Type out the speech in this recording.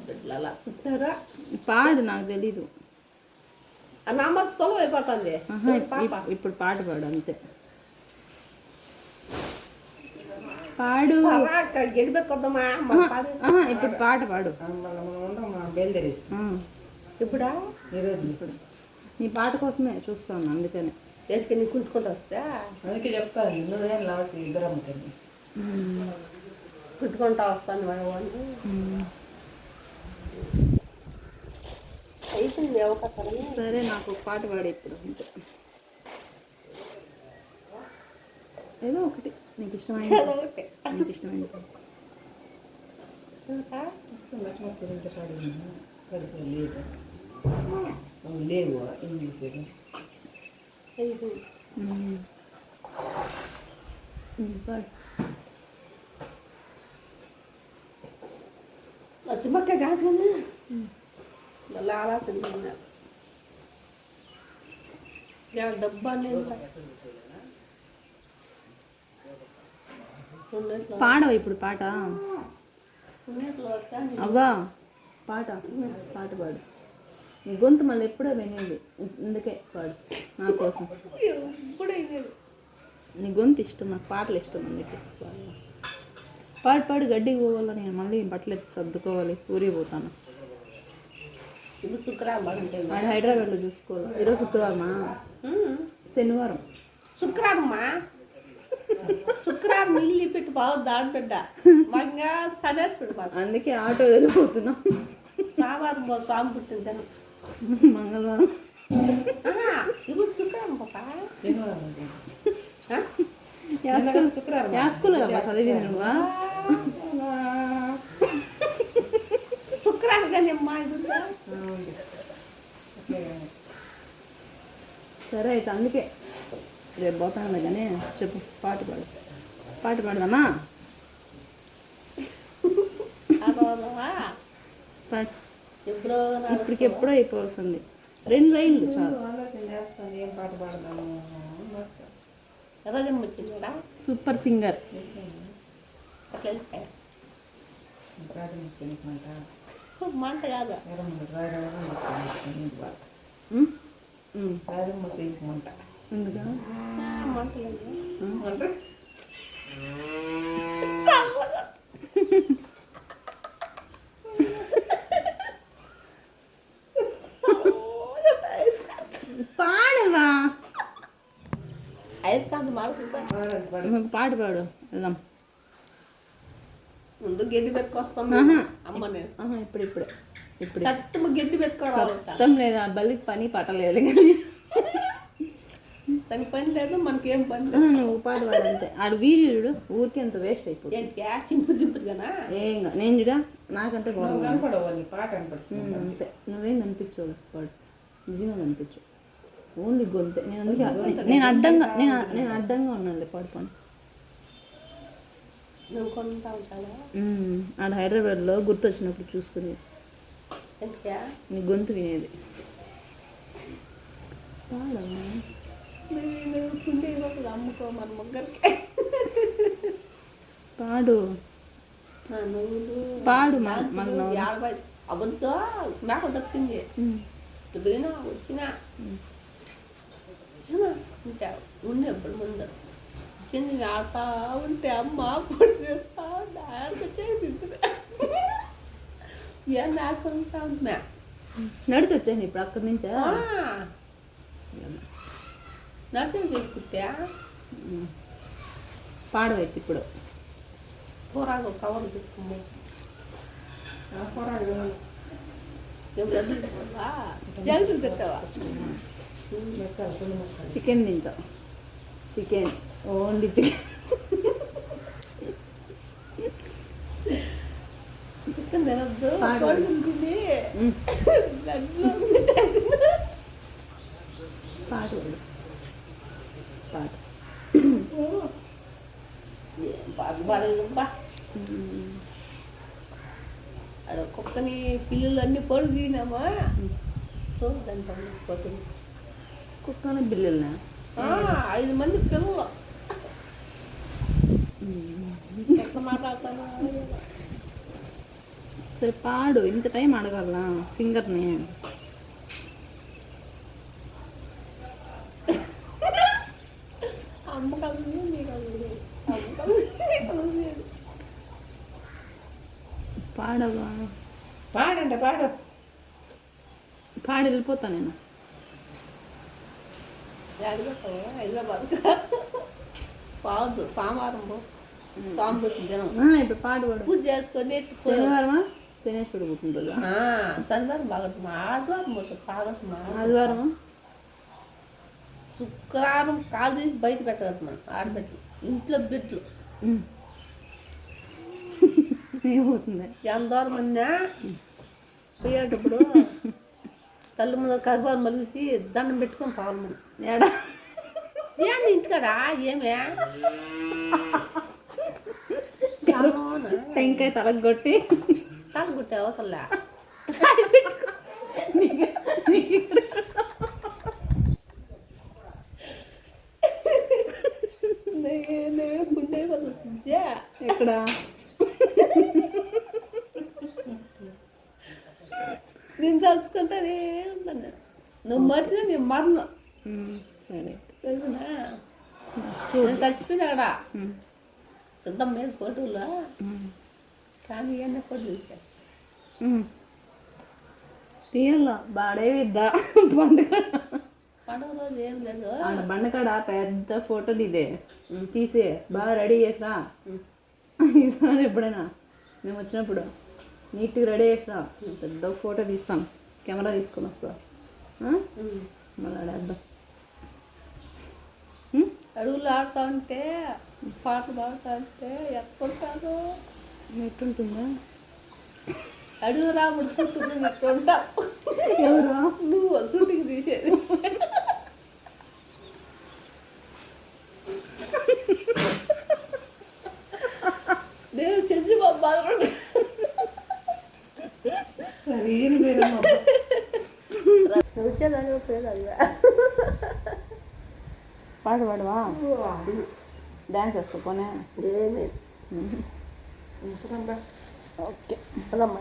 బిడ్డలు పుట్టారా పాడు నాకు తెలీదు. నామతో అయిపోతుంది. ఇప్పుడు పాట పాడు అంతే. పాడు గెలిపెక్కొద్దామా ఇప్పుడు పాట పాడు. ఇప్పుడా ఈరోజు ఇప్పుడు నీ పాట కోసమే చూస్తాను, అందుకని ఎక్కడికి నీ కుంటుకుంటూ వస్తా అందుకే చెప్తాను. నువ్వేం లాస్ ఇద్దరం కుంటుకుంటా వస్తాను. అయిపోయింది అవకాశాలు. సరే నాకు ఒక పాట పాడే ఇప్పుడు అంతే, ఏదో ఒకటి నీకు ఇష్టమైన నీకు ఇష్టమైన లేవు ఇంగ్లీష్ పాడు. మక్క కాదు కానీ మళ్ళీ అలా తింటున్నారు. డబ్బా పాడవా ఇప్పుడు పాట? అవ్వా పాట పాట పాడు. నీ గొంతు మళ్ళీ ఎప్పుడో వినేది, అందుకే పాడు నా కోసం. నీ గొంతు ఇష్టం, నాకు పాటలు ఇష్టం, అందుకే పాడు పాడు. గడ్డికి పోవాలి, నేను మళ్ళీ బట్టలు ఎత్తి సర్దుకోవాలి, ఊరికి పోతాను. వాడు హైదరాబాద్లో చూసుకోవాలి. ఈరోజు శుక్రవారమా? శనివారం. శుక్రవారమ్మా, శుక్రవారం ఇల్లు పెట్టి బాగుంది దాంట్ట మంగా సనేసి పెట్టుకోవాలి. అందుకే ఆటో వెళ్ళిపోతున్నా. సోమవారం స్వామి పుట్టింది, మంగళవారం ఇప్పుడు శుక్రవారం పాప యాస్కూల్ కదా చదివింది నువ్వా? శుక్రవారం కానీ అమ్మా ఇది. సరే అయితే అందుకే రేపు పోతాను కానీ చెప్పు, పాట పాడు. పాట పాడదామా? పాడు. ఇప్పటికెప్పుడో అయిపోవాల్సింది. 2 లైన్లు చాలు. ఏం పాట పాడదాము? Super singer. మంట కాదు మంట ఎందుకా మంట పాడవా? ఐదు కాదు మాకు పాట పాడు వెళ్దాం. ముందు గెడ్డి పెట్టుకొస్తాం అమ్మ నేను. ఇప్పుడు ఇప్పుడు ఇప్పుడు సత్తమ్మ గెడ్డి పెట్టుకోవాలి. మొత్తం లేదా బల్లికి పని పట్టలేదు కానీ తనకి పని లేదు, మనకేం పని లేదు. నువ్వు పాట పాడు అంతే. ఆడు వీర్యుడు ఊరికి ఎంత వేస్ట్ అయిపోతుంది. చింపు చింపుగానా ఏం నేను చూడా నాకంటే కనపడవాలి పాట అనిపిస్తుంది అంతే. నువ్వేం కనిపించవు, పాడు నిజంగా కనిపించు. ఓన్లీ గొంతే. నేను అందుకే నేను అడ్డంగా ఉన్నానులే, పాడు పని. నువ్వు కొంటా ఉంటావా? ఆడ హైదరాబాద్లో గుర్తొచ్చినప్పుడు చూసుకుని నీ గొంతు వినేది. అమ్ముకో మన ముగ్గురికి పాడు పాడు. అవంతో మేక దక్కింది. పోయినా వచ్చినా ఉంటా ఉండే ఎప్పుడు ముందు కింద ఆడుతా ఉంటే అమ్మ పొడి చేస్తా ఏం ఆడుకుంటా ఉంటున్నా. నడిచి వచ్చాను ఇప్పుడు అక్కడి నుంచా? నడిచి తీసుకుంటా. పాడవైతే ఇప్పుడు కూరగా కవర్ తీసుకుంది. జగతులు పెట్టావా? చికెన్ తింటావు? Chicken only chicken. చికెన్ తినద్దు. పాడు పాడు పాడు పాడేదబ్బా. అక్కడ కుక్కని పిల్లలు అన్నీ పొడి తినామా చూద్దాం. కుక్కని బిల్లులనా? 5 మంది పిల్లలు ఎట్లా మాట్లాడతాను. సరే పాడు, ఇంత టైం అడగాల సింగర్ని. అమ్మకాలు నీకు అమ్మకాలు పాడవా? పాడంటే పాడు. పాడి వెళ్ళిపోతా నేను. హైదరాబాద్ పావద్దు సోమవారం సాంబూర్ జనం ఇప్పుడు పాడు పాడు. పూజ చేసుకొని శనివారమా? శనేశ్వరుడు పుట్టినరోజా? శనివారం బాగొట్టుమా, ఆదివారం పోతుంది తాగొట్టుమా, ఆదివారమా? శుక్రవారం కాలు తీసి బయట పెట్టగలుగుతున్నాం ఆడబెట్టి ఇంట్లో బిడ్డలు ఏమవుతుంది? ఎంత దూరం అన్నా పోయేటప్పుడు తల్లి ముందు కరిపాలు మలిసి దండం పెట్టుకొని పోవాలి మనం. ఏడా ఏంది ఇంటికాడా ఏమే టెంకాయ తలగొట్టి తల గుట్టే అవసరంలే గుండె ఎక్కడ నేను తలుచుకుంటానే ఉంటాను. నువ్వు మర్చినా నేను మరణం సరే తెలుసునా. నేను చచ్చిపోయినా అక్కడ సిద్ధం మీద ఫోటోలో కానీ ఇవన్నీ ఫోటోలు తీయాల బాడే విద్దా బండకాడ. పండుగ రోజు ఏం లేదు. ఆడ బండకాడ పెద్ద ఫోటోలు ఇదే తీసే బాగా రెడీ చేసిరా. ఈసారి ఎప్పుడైనా మేము వచ్చినప్పుడు నీట్గా రెడీ చేసిరా, పెద్ద ఫోటో తీస్తాం, కెమెరా తీసుకొని వస్తా, మళ్ళీ ఆడేద్దాం. అడుగులు ఆడుతూ ఉంటే పాటలు పాడుతూ ఉంటే ఎప్పుడు కాదు ఎట్టుంటుందా? అడుగు రాముడు కూతురు ఇట్లా ఉంటావు. ఎవరు? నువ్వు షూటింగ్ తీసేది నేను చెంచి బాగా సరే పేరమ్మ. వచ్చేదాన్ని పేరు అది పాడు పాడవా? డ్యాన్స్ వేస్తా పోనే. ఏమి ఓకే అదమ్మా